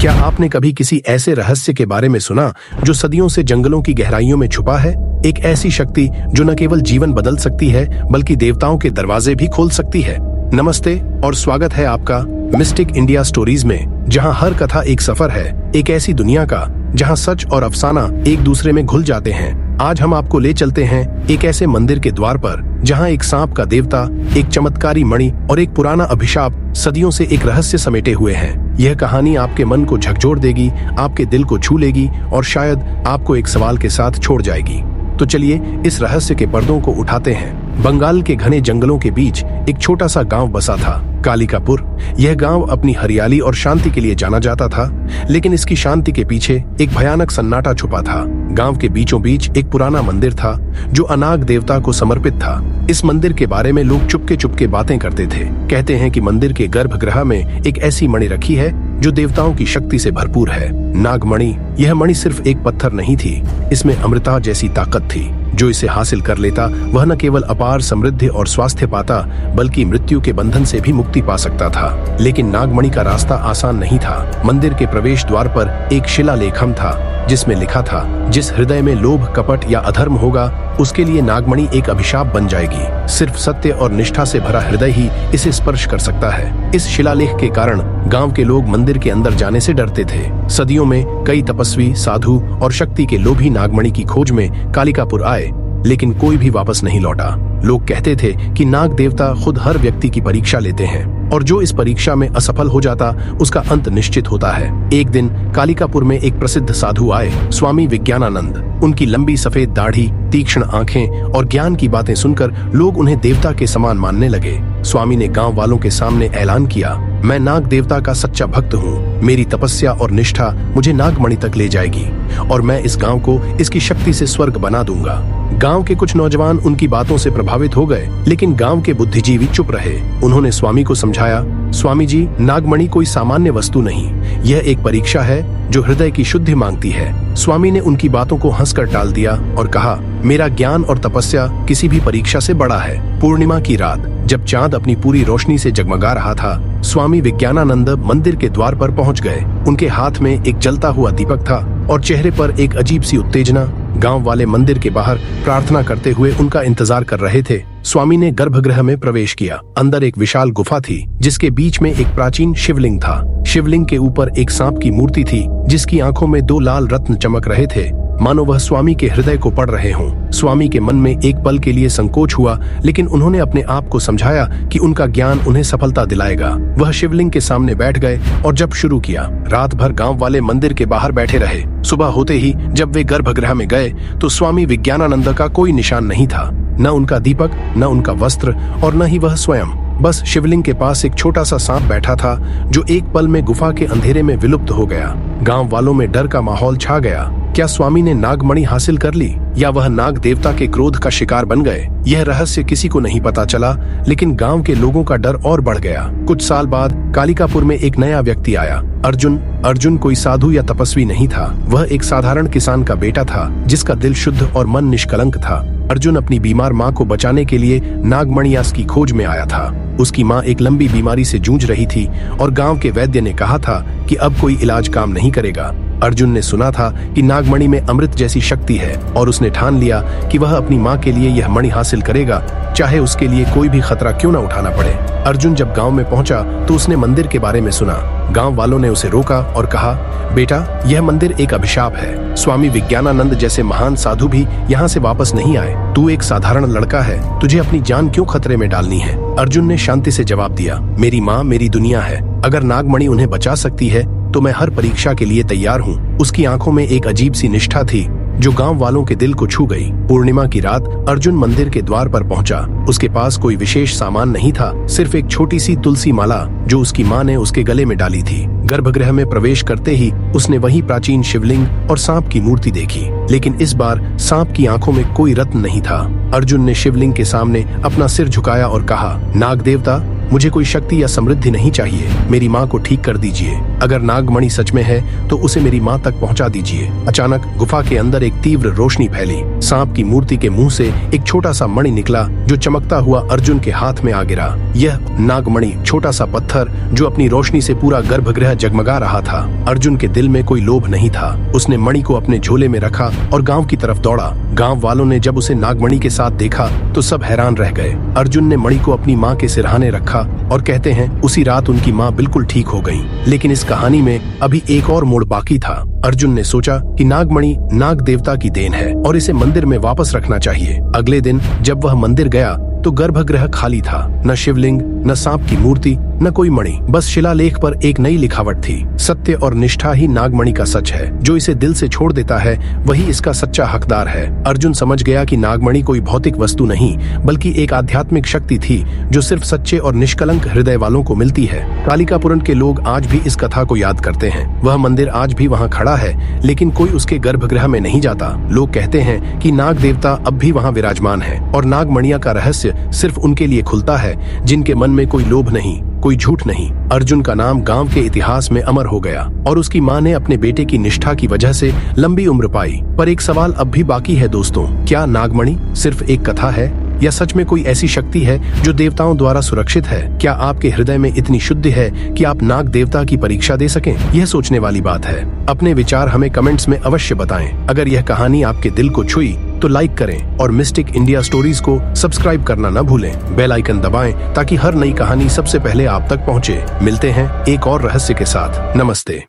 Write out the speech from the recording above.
क्या आपने कभी किसी ऐसे रहस्य के बारे में सुना जो सदियों से जंगलों की गहराइयों में छुपा है? एक ऐसी शक्ति जो न केवल जीवन बदल सकती है बल्कि देवताओं के दरवाजे भी खोल सकती है। नमस्ते और स्वागत है आपका मिस्टिक इंडिया स्टोरीज में, जहां हर कथा एक सफर है, एक ऐसी दुनिया का जहां सच और अफसाना एक दूसरे में घुल जाते हैं। आज हम आपको ले चलते हैं एक ऐसे मंदिर के द्वार पर जहां एक सांप का देवता, एक चमत्कारी मणि और एक पुराना अभिशाप सदियों से एक रहस्य समेटे हुए हैं। यह कहानी आपके मन को झकझोर देगी, आपके दिल को छू लेगी और शायद आपको एक सवाल के साथ छोड़ जाएगी। तो चलिए इस रहस्य के पर्दों को उठाते हैं। बंगाल के घने जंगलों के बीच एक छोटा सा गांव बसा था, कालिकापुर। यह गांव अपनी हरियाली और शांति के लिए जाना जाता था, लेकिन इसकी शांति के पीछे एक भयानक सन्नाटा छुपा था। गांव के बीचों बीच एक पुराना मंदिर था जो अनाग देवता को समर्पित था। इस मंदिर के बारे में लोग चुपके चुपके बातें करते थे। कहते हैं कि मंदिर के गर्भगृह में एक ऐसी मणि रखी है जो देवताओं की शक्ति से भरपूर है, नागमणि। यह मणि सिर्फ एक पत्थर नहीं थी, इसमें अमृता जैसी ताकत थी। जो इसे हासिल कर लेता वह न केवल अपार समृद्धि और स्वास्थ्य पाता बल्कि मृत्यु के बंधन से भी मुक्ति पा सकता था। लेकिन नागमणि का रास्ता आसान नहीं था। मंदिर के प्रवेश द्वार पर एक शिलालेखम था जिसमें लिखा था, जिस हृदय में लोभ, कपट या अधर्म होगा उसके लिए नागमणि एक अभिशाप बन जाएगी। सिर्फ सत्य और निष्ठा से भरा हृदय ही इसे स्पर्श कर सकता है। इस शिलालेख के कारण गांव के लोग मंदिर के अंदर जाने से डरते थे। सदियों में कई तपस्वी, साधु और शक्ति के लोभी नागमणि की खोज में कालिकापुर आए, लेकिन कोई भी वापस नहीं लौटा। लोग कहते थे कि नाग देवता खुद हर व्यक्ति की परीक्षा लेते हैं और जो इस परीक्षा में असफल हो जाता उसका अंत निश्चित होता है। एक दिन कालिकापुर में एक प्रसिद्ध साधु आए, स्वामी विज्ञानानंद। उनकी लंबी सफेद दाढ़ी, तीक्ष्ण आंखें और ज्ञान की बातें सुनकर लोग उन्हें देवता के समान मानने लगे। स्वामी ने गांव वालों के सामने ऐलान किया, मैं नाग देवता का सच्चा भक्त हूँ। मेरी तपस्या और निष्ठा मुझे नागमणि तक ले जाएगी और मैं इस गांव को इसकी शक्ति से स्वर्ग बना दूंगा। गांव के कुछ नौजवान उनकी बातों से प्रभावित हो गए, लेकिन गांव के बुद्धिजीवी चुप रहे। उन्होंने स्वामी को समझाया, स्वामी जी, नागमणि कोई सामान्य वस्तु नहीं, यह एक परीक्षा है जो हृदय की शुद्धि मांगती है। स्वामी ने उनकी बातों को हंसकर टाल दिया और कहा, मेरा ज्ञान और तपस्या किसी भी परीक्षा से बड़ा है। पूर्णिमा की रात जब चांद अपनी पूरी रोशनी से जगमगा रहा था, स्वामी विज्ञानानंद मंदिर के द्वार पर पहुंच गए। उनके हाथ में एक जलता हुआ दीपक था और चेहरे पर एक अजीब सी उत्तेजना। गांव वाले मंदिर के बाहर प्रार्थना करते हुए उनका इंतजार कर रहे थे। स्वामी ने गर्भगृह में प्रवेश किया। अंदर एक विशाल गुफा थी जिसके बीच में एक प्राचीन शिवलिंग था। शिवलिंग के ऊपर एक सांप की मूर्ति थी जिसकी आंखों में 2 लाल रत्न चमक रहे थे, मानो वह स्वामी के हृदय को पढ़ रहे हों। स्वामी के मन में एक पल के लिए संकोच हुआ, लेकिन उन्होंने अपने आप को समझाया कि उनका ज्ञान उन्हें सफलता दिलाएगा। वह शिवलिंग के सामने बैठ गए और जप शुरू किया। रात भर गांव वाले मंदिर के बाहर बैठे रहे। सुबह होते ही जब वे गर्भगृह में गए तो स्वामी विज्ञानानंद का कोई निशान नहीं था, न उनका दीपक, न उनका वस्त्र और न ही वह स्वयं। बस शिवलिंग के पास एक छोटा सा सांप बैठा था जो एक पल में गुफा के अंधेरे में विलुप्त हो गया। गांव वालों में डर का माहौल छा गया। क्या स्वामी ने नागमणि हासिल कर ली या वह नाग देवता के क्रोध का शिकार बन गए? यह रहस्य किसी को नहीं पता चला, लेकिन गांव के लोगों का डर और बढ़ गया। कुछ साल बाद कालिकापुर में एक नया व्यक्ति आया, अर्जुन। अर्जुन कोई साधु या तपस्वी नहीं था, वह एक साधारण किसान का बेटा था जिसका दिल शुद्ध और मन निष्कलंक था। अर्जुन अपनी बीमार माँ को बचाने के लिए नागमणियास की खोज में आया था। उसकी माँ एक लंबी बीमारी से जूझ रही थी और गांव के वैद्य ने कहा था कि अब कोई इलाज काम नहीं करेगा। अर्जुन ने सुना था कि नागमणि में अमृत जैसी शक्ति है और उसने ठान लिया कि वह अपनी माँ के लिए यह मणि हासिल करेगा, चाहे उसके लिए कोई भी खतरा क्यों न उठाना पड़े। अर्जुन जब गांव में पहुंचा तो उसने मंदिर के बारे में सुना। गांव वालों ने उसे रोका और कहा, बेटा, यह मंदिर एक अभिशाप है। स्वामी विज्ञानानंद जैसे महान साधु भी यहाँ से वापस नहीं आए। तू एक साधारण लड़का है, तुझे अपनी जान क्यों खतरे में डालनी है? अर्जुन ने शांति से जवाब दिया, मेरी माँ मेरी दुनिया है। अगर नागमणि उन्हें बचा सकती है तो मैं हर परीक्षा के लिए तैयार हूँ। उसकी आंखों में एक अजीब सी निष्ठा थी जो गांव वालों के दिल को छू गई। पूर्णिमा की रात अर्जुन मंदिर के द्वार पर पहुंचा। उसके पास कोई विशेष सामान नहीं था, सिर्फ एक छोटी सी तुलसी माला जो उसकी माँ ने उसके गले में डाली थी। गर्भगृह में प्रवेश करते ही उसने वही प्राचीन शिवलिंग और सांप की मूर्ति देखी, लेकिन इस बार सांप की आंखों में कोई रत्न नहीं था। अर्जुन ने शिवलिंग के सामने अपना सिर झुकाया और कहा, नाग देवता, मुझे कोई शक्ति या समृद्धि नहीं चाहिए, मेरी माँ को ठीक कर दीजिए। अगर नागमणि सच में है तो उसे मेरी माँ तक पहुँचा दीजिए। अचानक गुफा के अंदर एक तीव्र रोशनी फैली। सांप की मूर्ति के मुंह से एक छोटा सा मणि निकला जो चमकता हुआ अर्जुन के हाथ में आ गिरा। यह नागमणि, छोटा सा पत्थर जो अपनी रोशनी से पूरा गर्भगृह जगमगा रहा था। अर्जुन के दिल में कोई लोभ नहीं था। उसने मणि को अपने झोले में रखा और गांव की तरफ दौड़ा। गांव वालों ने जब उसे नागमणि के साथ देखा तो सब हैरान रह गए। अर्जुन ने मणि को अपनी माँ के सिरहाने रखा और कहते हैं उसी रात उनकी माँ बिल्कुल ठीक हो गई। लेकिन इस कहानी में अभी एक और मोड़ बाकी था। अर्जुन ने सोचा कि नागमणि नाग देवता की देन है और इसे मंदिर में वापस रखना चाहिए। अगले दिन जब वह मंदिर गया तो गर्भगृह खाली था। न शिवलिंग, न सांप की मूर्ति, न कोई मणि, बस शिलालेख पर एक नई लिखावट थी। सत्य और निष्ठा ही नागमणि का सच है। जो इसे दिल से छोड़ देता है वही इसका सच्चा हकदार है। अर्जुन समझ गया कि नागमणि कोई भौतिक वस्तु नहीं बल्कि एक आध्यात्मिक शक्ति थी जो सिर्फ सच्चे और निष्कलंक हृदय वालों को मिलती है। कालिकापुरम के लोग आज भी इस कथा को याद करते हैं। वह मंदिर आज भी वहाँ खड़ा है, लेकिन कोई उसके गर्भगृह में नहीं जाता। लोग कहते हैं कि नाग देवता अब भी वहाँ विराजमान है और नागमणिया का रहस्य सिर्फ उनके लिए खुलता है जिनके मन में कोई लोभ नहीं, कोई झूठ नहीं। अर्जुन का नाम गांव के इतिहास में अमर हो गया और उसकी माँ ने अपने बेटे की निष्ठा की वजह से लंबी उम्र पाई। पर एक सवाल अब भी बाकी है दोस्तों, क्या नागमणि सिर्फ एक कथा है या सच में कोई ऐसी शक्ति है जो देवताओं द्वारा सुरक्षित है? क्या आपके हृदय में इतनी शुद्धि है कि आप नाग देवता की परीक्षा दे सकें? यह सोचने वाली बात है। अपने विचार हमें कमेंट्स में अवश्य बताएं। अगर यह कहानी आपके दिल को छुई तो लाइक करें और मिस्टिक इंडिया स्टोरीज को सब्सक्राइब करना न भूलें। बेल आइकन दबाएं ताकि हर नई कहानी सबसे पहले आप तक पहुंचे। मिलते हैं एक और रहस्य के साथ। नमस्ते।